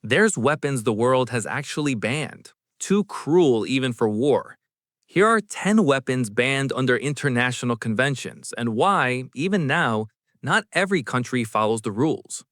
There's weapons the world has actually banned, too cruel even for war. Here are 10 weapons banned under international conventions and why, even now, not every country follows the rules.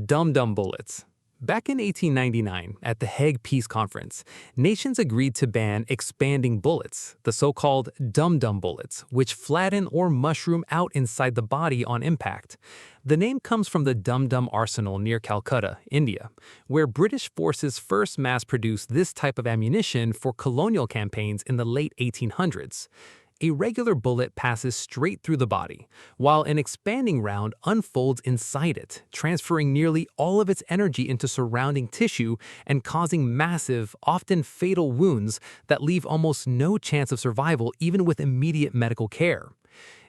Dum-dum bullets. Back in 1899, at the Hague Peace Conference, nations agreed to ban expanding bullets, the so-called dum-dum bullets, which flatten or mushroom out inside the body on impact. The name comes from the dum-dum arsenal near Calcutta, India, where British forces first mass-produced this type of ammunition for colonial campaigns in the late 1800s. A regular bullet passes straight through the body, while an expanding round unfolds inside it, transferring nearly all of its energy into surrounding tissue and causing massive, often fatal wounds that leave almost no chance of survival even with immediate medical care.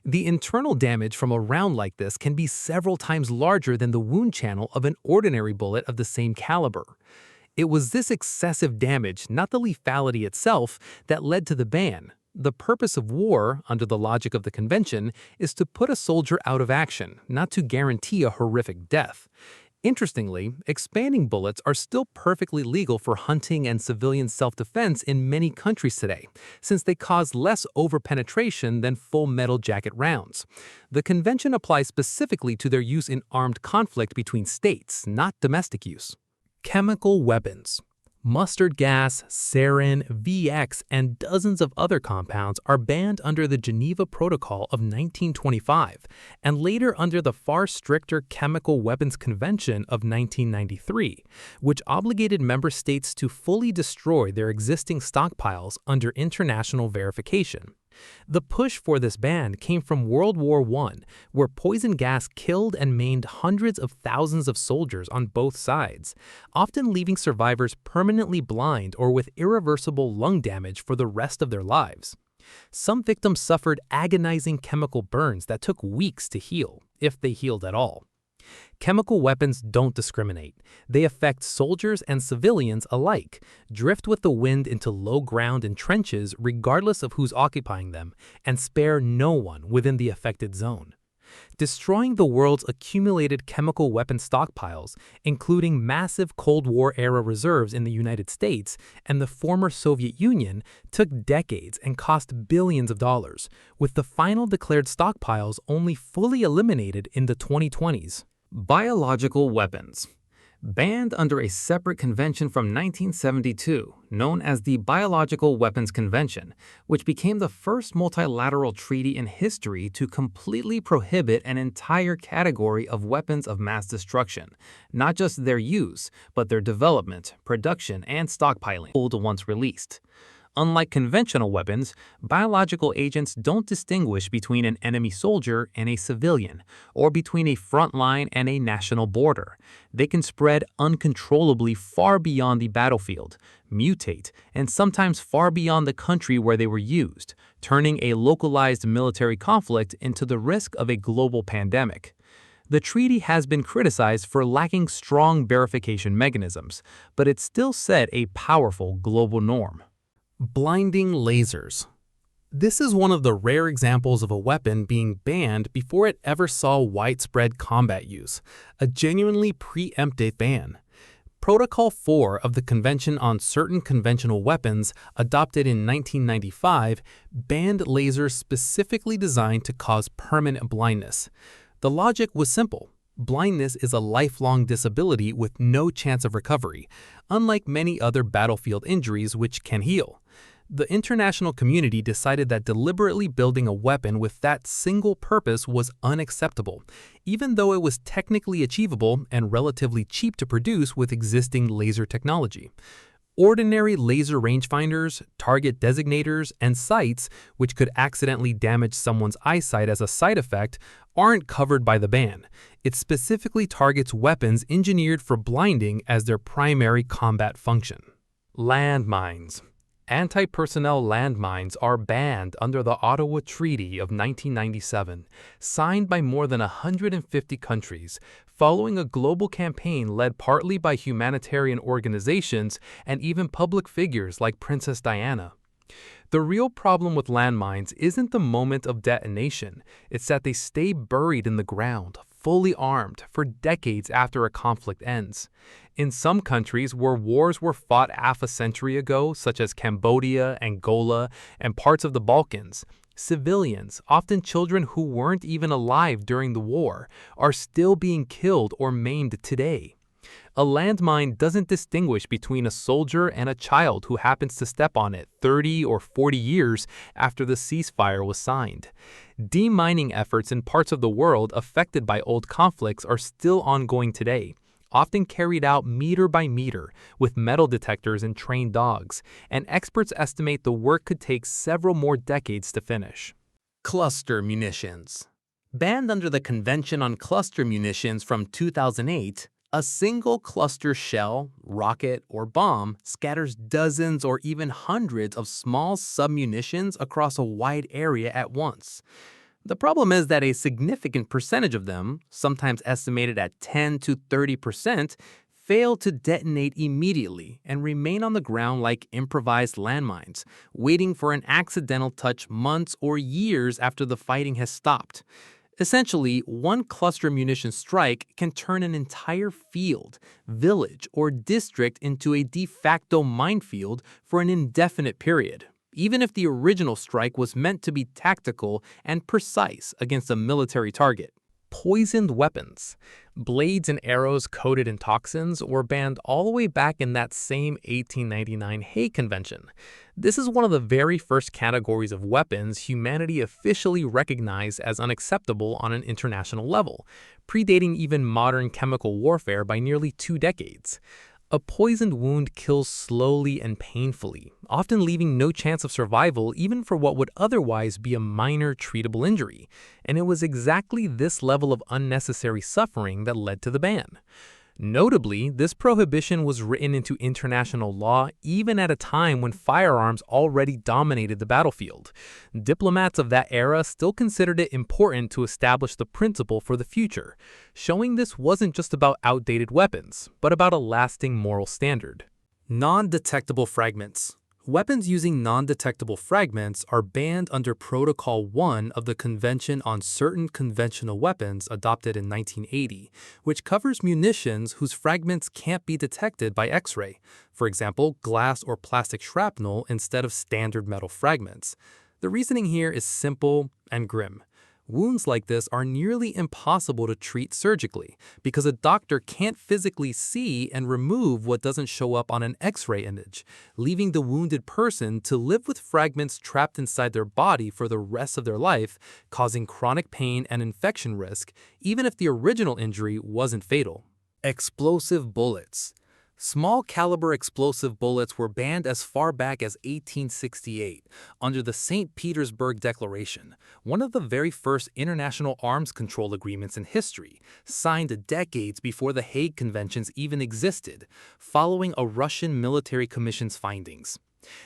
The internal damage from a round like this can be several times larger than the wound channel of an ordinary bullet of the same caliber. It was this excessive damage, not the lethality itself, that led to the ban. The purpose of war, under the logic of the convention, is to put a soldier out of action, not to guarantee a horrific death. Interestingly, expanding bullets are still perfectly legal for hunting and civilian self-defense in many countries today, since they cause less overpenetration than full metal jacket rounds. The convention applies specifically to their use in armed conflict between states, not domestic use. Chemical weapons. Mustard gas, sarin, VX, and dozens of other compounds are banned under the Geneva Protocol of 1925 and later under the far stricter Chemical Weapons Convention of 1993, which obligated member states to fully destroy their existing stockpiles under international verification. The push for this ban came from World War I, where poison gas killed and maimed hundreds of thousands of soldiers on both sides, often leaving survivors permanently blind or with irreversible lung damage for the rest of their lives. Some victims suffered agonizing chemical burns that took weeks to heal, if they healed at all. Chemical weapons don't discriminate. They affect soldiers and civilians alike, drift with the wind into low ground and trenches regardless of who's occupying them, and spare no one within the affected zone. Destroying the world's accumulated chemical weapon stockpiles, including massive Cold War-era reserves in the United States and the former Soviet Union, took decades and cost billions of dollars, with the final declared stockpiles only fully eliminated in the 2020s. Biological weapons. Banned under a separate convention from 1972, known as the Biological Weapons Convention, which became the first multilateral treaty in history to completely prohibit an entire category of weapons of mass destruction, not just their use, but their development, production, and stockpiling once released. Unlike conventional weapons, biological agents don't distinguish between an enemy soldier and a civilian, or between a front line and a national border. They can spread uncontrollably far beyond the battlefield, mutate, and sometimes far beyond the country where they were used, turning a localized military conflict into the risk of a global pandemic. The treaty has been criticized for lacking strong verification mechanisms, but it still set a powerful global norm. Blinding lasers. This is one of the rare examples of a weapon being banned before it ever saw widespread combat use, a genuinely preemptive ban. Protocol 4 of the Convention on Certain Conventional Weapons, adopted in 1995, banned lasers specifically designed to cause permanent blindness. The logic was simple. Blindness is a lifelong disability with no chance of recovery, unlike many other battlefield injuries which can heal. The international community decided that deliberately building a weapon with that single purpose was unacceptable, even though it was technically achievable and relatively cheap to produce with existing laser technology. Ordinary laser rangefinders, target designators, and sights, which could accidentally damage someone's eyesight as a side effect, aren't covered by the ban. It specifically targets weapons engineered for blinding as their primary combat function. Landmines. Anti-personnel landmines are banned under the Ottawa Treaty of 1997, signed by more than 150 countries, following a global campaign led partly by humanitarian organizations and even public figures like Princess Diana. The real problem with landmines isn't the moment of detonation, it's that they stay buried in the ground, fully armed for decades after a conflict ends. In some countries where wars were fought half a century ago, such as Cambodia, Angola, and parts of the Balkans, civilians, often children who weren't even alive during the war, are still being killed or maimed today. A landmine doesn't distinguish between a soldier and a child who happens to step on it 30 or 40 years after the ceasefire was signed. Demining efforts in parts of the world affected by old conflicts are still ongoing today, often carried out meter by meter with metal detectors and trained dogs, and experts estimate the work could take several more decades to finish. Cluster munitions. Banned under the Convention on Cluster Munitions from 2008, a single cluster shell, rocket, or bomb scatters dozens or even hundreds of small submunitions across a wide area at once. The problem is that a significant percentage of them, sometimes estimated at 10 to 30%, fail to detonate immediately and remain on the ground like improvised landmines, waiting for an accidental touch months or years after the fighting has stopped. Essentially, one cluster munition strike can turn an entire field, village, or district into a de facto minefield for an indefinite period, even if the original strike was meant to be tactical and precise against a military target. Poisoned weapons. Blades and arrows coated in toxins were banned all the way back in that same 1899 Hague Convention. This is one of the very first categories of weapons humanity officially recognized as unacceptable on an international level, predating even modern chemical warfare by nearly 2 decades. A poisoned wound kills slowly and painfully, often leaving no chance of survival even for what would otherwise be a minor treatable injury, and it was exactly this level of unnecessary suffering that led to the ban. Notably, this prohibition was written into international law even at a time when firearms already dominated the battlefield. Diplomats of that era still considered it important to establish the principle for the future, showing this wasn't just about outdated weapons, but about a lasting moral standard. Non-detectable fragments. Weapons using non-detectable fragments are banned under Protocol 1 of the Convention on Certain Conventional Weapons adopted in 1980, which covers munitions whose fragments can't be detected by X-ray, for example, glass or plastic shrapnel instead of standard metal fragments. The reasoning here is simple and grim. Wounds like this are nearly impossible to treat surgically because a doctor can't physically see and remove what doesn't show up on an X-ray image, leaving the wounded person to live with fragments trapped inside their body for the rest of their life, causing chronic pain and infection risk, even if the original injury wasn't fatal. Explosive bullets. Small caliber explosive bullets were banned as far back as 1868 under the St. Petersburg Declaration, one of the very first international arms control agreements in history, signed decades before the Hague Conventions even existed, following a Russian military commission's findings.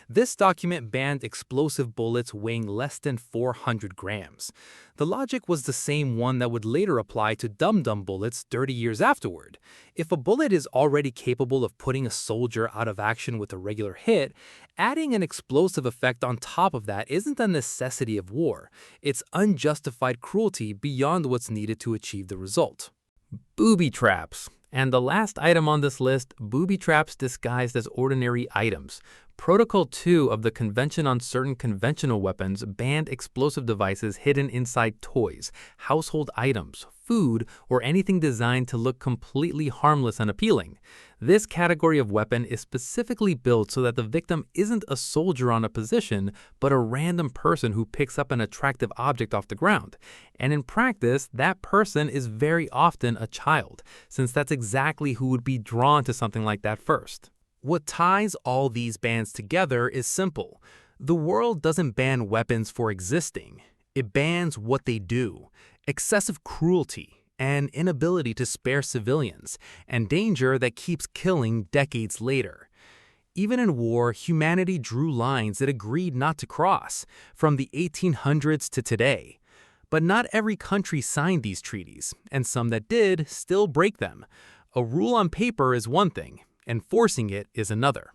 This document banned explosive bullets weighing less than 400 grams. The logic was the same one that would later apply to dum-dum bullets 30 years afterward. If a bullet is already capable of putting a soldier out of action with a regular hit, adding an explosive effect on top of that isn't a necessity of war. It's unjustified cruelty beyond what's needed to achieve the result. Booby traps. And the last item on this list, booby traps disguised as ordinary items. Protocol 2 of the Convention on Certain Conventional Weapons banned explosive devices hidden inside toys, household items, food, or anything designed to look completely harmless and appealing. This category of weapon is specifically built so that the victim isn't a soldier on a position, but a random person who picks up an attractive object off the ground. And in practice, that person is very often a child, since that's exactly who would be drawn to something like that first. What ties all these bans together is simple. The world doesn't ban weapons for existing. It bans what they do. Excessive cruelty, an inability to spare civilians, and danger that keeps killing decades later. Even in war, humanity drew lines it agreed not to cross, from the 1800s to today. But not every country signed these treaties, and some that did still break them. A rule on paper is one thing, enforcing it is another.